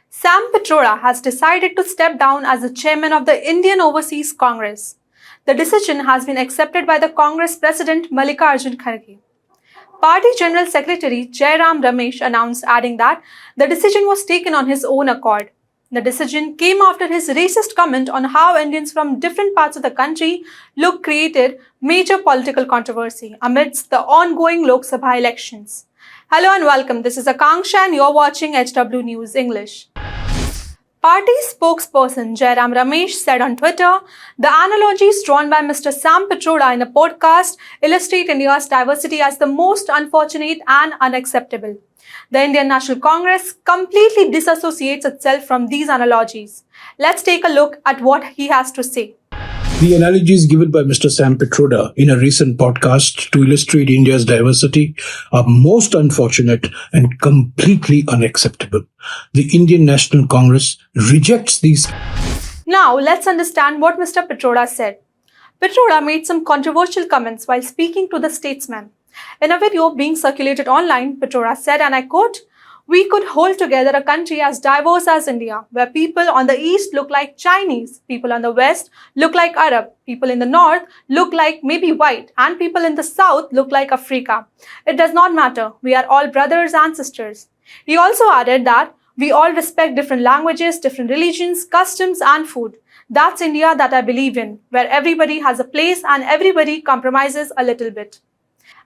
Sam Pitroda has decided to step down as the chairman of the Indian Overseas Congress. The decision has been accepted by the Congress President Mallikarjun Kharge. Party General Secretary Jairam Ramesh announced, adding that the decision was taken on his own accord. The decision came after his racist comment on how Indians from different parts of the country look created major political controversy amidst the ongoing Lok Sabha elections. Hello and welcome. This is Akanksha and you're watching HW News English. Party spokesperson Jairam Ramesh said on Twitter, the analogies drawn by Mr. Sam Pitroda in a podcast illustrate India's diversity as the most unfortunate and unacceptable. The Indian National Congress completely disassociates itself from these analogies. Let's take a look at what he has to say. The analogies given by Mr. Sam Pitroda in a recent podcast to illustrate India's diversity are most unfortunate and completely unacceptable. The Indian National Congress rejects these. Now, let's understand what Mr. Pitroda said. Pitroda made some controversial comments while speaking to the Statesman. In a video being circulated online, Pitroda said, and I quote, "We could hold together a country as diverse as India, where people on the east look like Chinese, people on the west look like Arab, people in the north look like maybe white, and people in the south look like Africa. It does not matter. We are all brothers and sisters." He also added that we all respect different languages, different religions, customs, and food. That's India that I believe in, where everybody has a place and everybody compromises a little bit.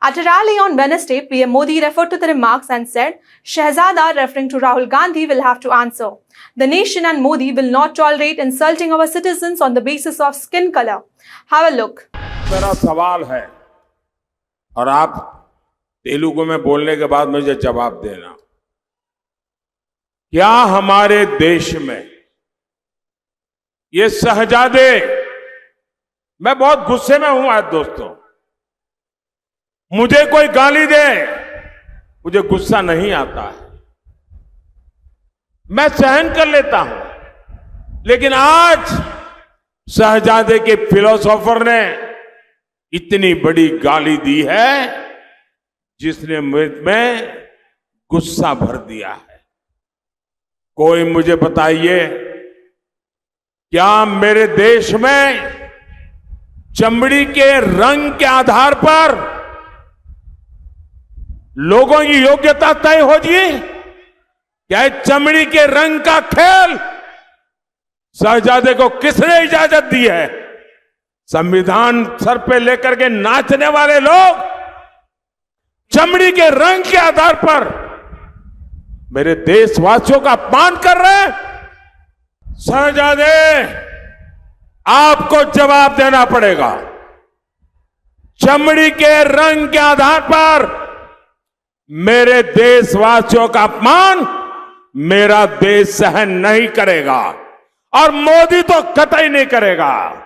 At a rally on Wednesday, PM Modi referred to the remarks and said, Shehzada, referring to Rahul Gandhi, will have to answer. The nation and Modi will not tolerate insulting our citizens on the basis of skin color. Have a look. मेरा सवाल है और आप तेलुगु में बोलने के बाद मुझे जवाब देना। क्या हमारे देश में ये शहजादे, मैं बहुत गुस्से में हूं आज दोस्तों, मुझे कोई गाली दे मुझे गुस्सा नहीं आता है, मैं सहन कर लेता हूं, लेकिन आज शहजादे के फिलोसोफर ने इतनी बड़ी गाली दी है जिसने में गुस्सा भर दिया है। कोई मुझे बताइए, क्या मेरे देश में चमड़ी के रंग के आधार पर लोगों की योग्यता तय होगी? क्या चमड़ी के रंग का खेल शहजादे को किसने इजाजत दी है? संविधान सर पे लेकर के नाचने वाले लोग चमड़ी के रंग के आधार पर मेरे देशवासियों का अपमान कर रहे हैं। शहजादे, आपको जवाब देना पड़ेगा। चमड़ी के रंग के आधार पर मेरे देशवासियों का अपमान मेरा देश सहन नहीं करेगा और मोदी तो कतई नहीं करेगा।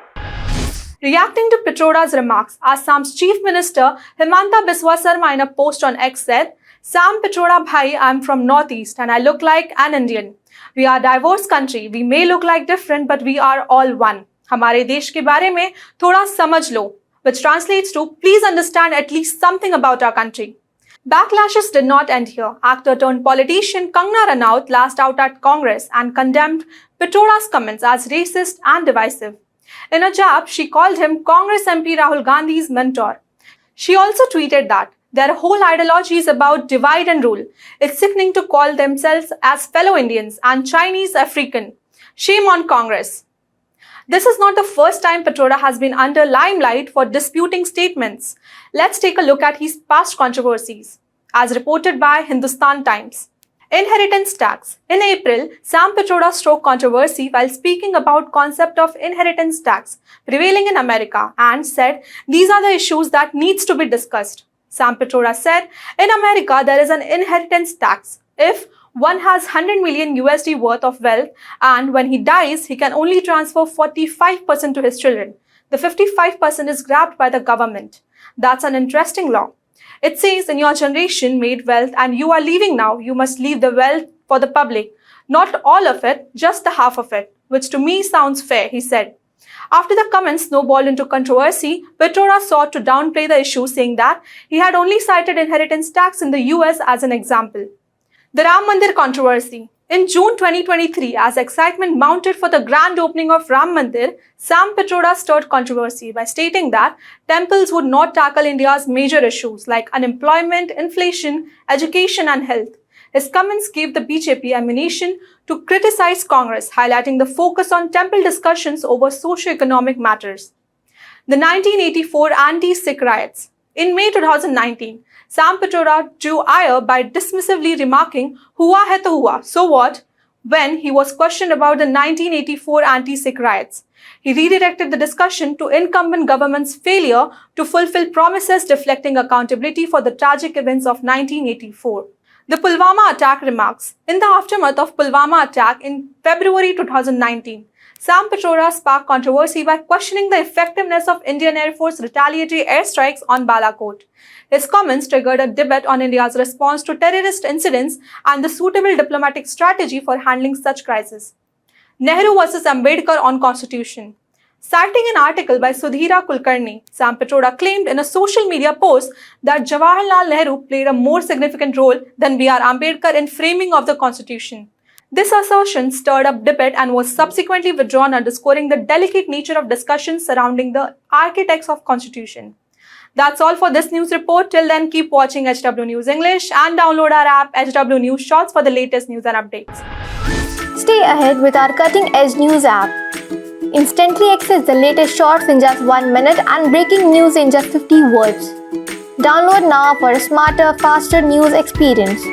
Reacting to Pitroda's remarks, Assam's Chief Minister Himanta Biswa Sarma in a post on X said, Sam Pitroda bhai, I'm from Northeast and I look like an Indian. We are a diverse country. We may look like different, but we are all one. हमारे देश के बारे में थोड़ा समझ लो, which translates to please understand at least something about our country. Backlashes did not end here. Actor turned politician Kangana Ranaut lashed out at Congress and condemned Pitroda's comments as racist and divisive. In a jab, she called him Congress MP Rahul Gandhi's mentor. She also tweeted that their whole ideology is about divide and rule. It's sickening to call themselves as fellow Indians and Chinese African. Shame on Congress. This is not the first time Pitroda has been under limelight for disputing statements. Let's take a look at his past controversies. As reported by Hindustan Times. Inheritance tax. In April, Sam Pitroda struck controversy while speaking about concept of inheritance tax prevailing in America and said these are the issues that needs to be discussed. Sam Pitroda said, in America there is an inheritance tax. If one has 100 million USD worth of wealth and when he dies, he can only transfer 45% to his children. The 55% is grabbed by the government. That's an interesting law. It says in your generation made wealth and you are leaving now, you must leave the wealth for the public. Not all of it, just the half of it, which to me sounds fair, he said. After the comments snowballed into controversy, Pitroda sought to downplay the issue, saying that he had only cited inheritance tax in the US as an example. The Ram Mandir controversy. In June 2023, as excitement mounted for the grand opening of Ram Mandir, Sam Pitroda stirred controversy by stating that temples would not tackle India's major issues like unemployment, inflation, education and health. His comments gave the BJP ammunition to criticize Congress, highlighting the focus on temple discussions over socio-economic matters. The 1984 anti-Sikh riots. In May 2019, Sam Pitroda drew ire by dismissively remarking, "Hua hai to hua, so what?" when he was questioned about the 1984 anti-Sikh riots. He redirected the discussion to incumbent government's failure to fulfill promises, deflecting accountability for the tragic events of 1984. The Pulwama attack remarks. In the aftermath of Pulwama attack in February 2019, Sam Pitroda sparked controversy by questioning the effectiveness of Indian Air Force retaliatory airstrikes on Balakot. His comments triggered a debate on India's response to terrorist incidents and the suitable diplomatic strategy for handling such crises. Nehru versus Ambedkar on Constitution. Citing an article by Sudhira Kulkarni, Sam Pitroda claimed in a social media post that Jawaharlal Nehru played a more significant role than B.R. Ambedkar in framing of the Constitution. This assertion stirred up debate and was subsequently withdrawn, underscoring the delicate nature of discussions surrounding the architects of Constitution. That's all for this news report. Till then, keep watching HW News English and download our app HW News Shorts for the latest news and updates. Stay ahead with our cutting-edge news app. Instantly access the latest shorts in just 1 minute and breaking news in just 50 words. Download now for a smarter, faster news experience.